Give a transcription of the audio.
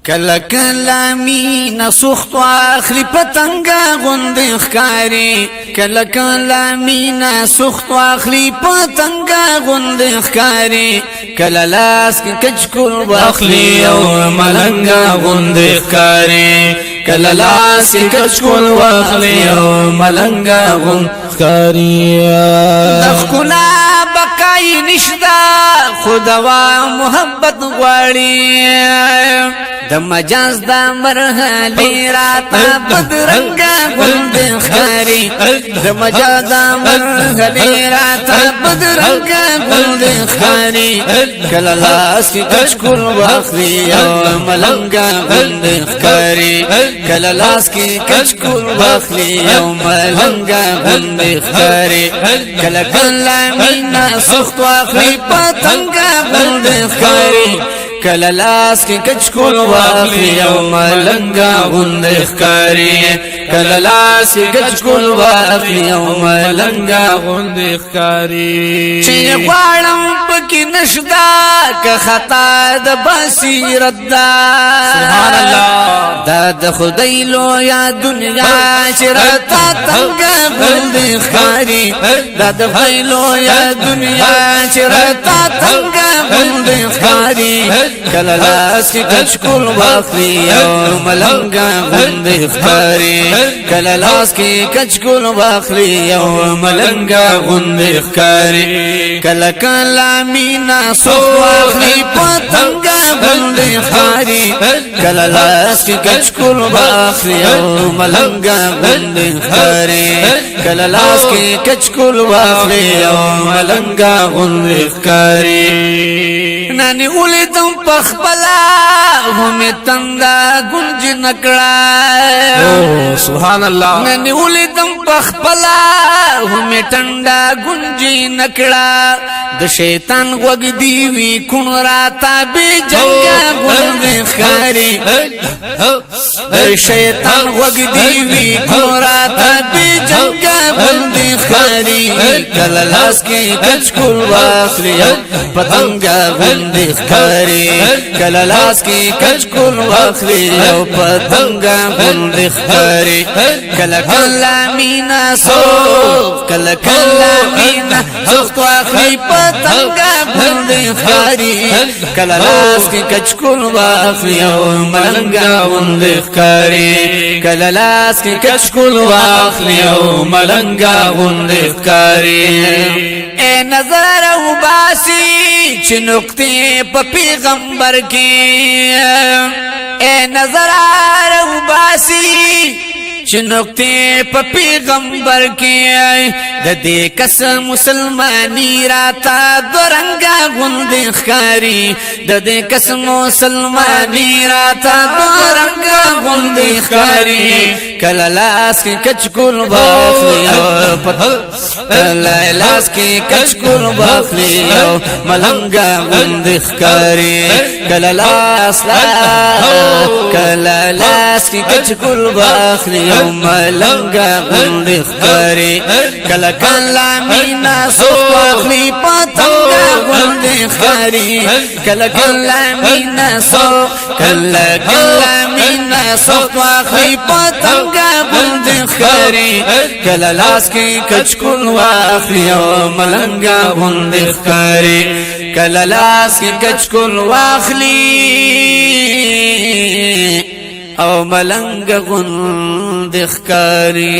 کلا کلا مینا سخت واخلی پتنگا غند ښکاری کلا کلا مینا سخت واخلی پتنگا غند ښکاری کلا لاس کې کچکول واخلی او ملنګا غند ښکاری کلا لاس کې کچکول واخلی او ملنګا غند ښکاری دخکنا بقای نشدا خدوا محبت غواړي د مجاز د مرحله راته بدرنګا غند ښکاری د مجاز د مرحله راته بدرنګا غند ښکاری کله لاس کې کچکول واخلي او ملنګا غند ښکاری کله لاس کې کچکول واخلي او ملنګا غند ښکاری کله کله مینا سخت واخلي پتنګا غند ښکاری کلا لاس کې کچکول واخلي او ملنګا غند ښکاری کلا لاس کې کچکول واخلي او ملنګا غند ښکاری چې غواړم پکې نشدا که خطا د بصیرت دا سبحان الله دا د خدای لویا دنیا چې راته څنګه غند ښکاری دا د خدای لویا دنیا چې راته څنګه غند ښکاری کلا لاس کې کچکول واخلي او ملنګا غند ښکاری کلا لاس کې کچکول واخلي او ملنګا غند ښکاری کلا کلا مینا سخت واخلي پتنګا غند ښکاری کلا لاس کې کچکول واخلي او ملنګا غند ښکاری کلا لاس کې کچکول واخلي او ملنګا غند ښکاری نانی ولیدم پخپلا هم تندا گنج نکړه سبحان الله نن ولیدم پخپلا هم تندا گنج نکړه د شیطان وګ دی وی کون راتا به جنگا غند ښکاری د شیطان وګ دی وی کون راتا به جنگا غند ښکاری کلا لاس کې کچکول واخلي پتنګا غند ښکاری کلا لاس کې کچکول واخلي او پتنګا غند ښکاری کلا کلا مینا سو کلا کلا مینا سخت واخلي پتنګا غند ښکاری کلا لاس کې کچکول واخلي او ملنګا غند ښکاری کلا لاس کې کچکول واخلي او ملنګا غند ښکاری اے نظر وباسي چې نقطې په پیغمبر کې اے نظر وباسي چې نقطې په پیغمبر کې د دې قسم مسلمانی راته درنګا غند ښکاری د دې قسم مسلمانی راته درنګا غند ښکاری کلا لاس کې کچکول واخلي او کلا لاس کې کچکول واخلي او ملنګا غند ښکاری کلا لاس کې کچکول واخلي او ملنګا غند ښکاری کلا کلا مینا سخت واخلي پتنګا غند ښکاری کلا کلا مینا سخت کلا کلا مینا سخت واخلي پتنګا غند ښکاری کلا لاس کې کچکول واخلي او ملنګا غند ښکاری کلا لاس کې کچکول واخلي او ملنګا غند ښکاری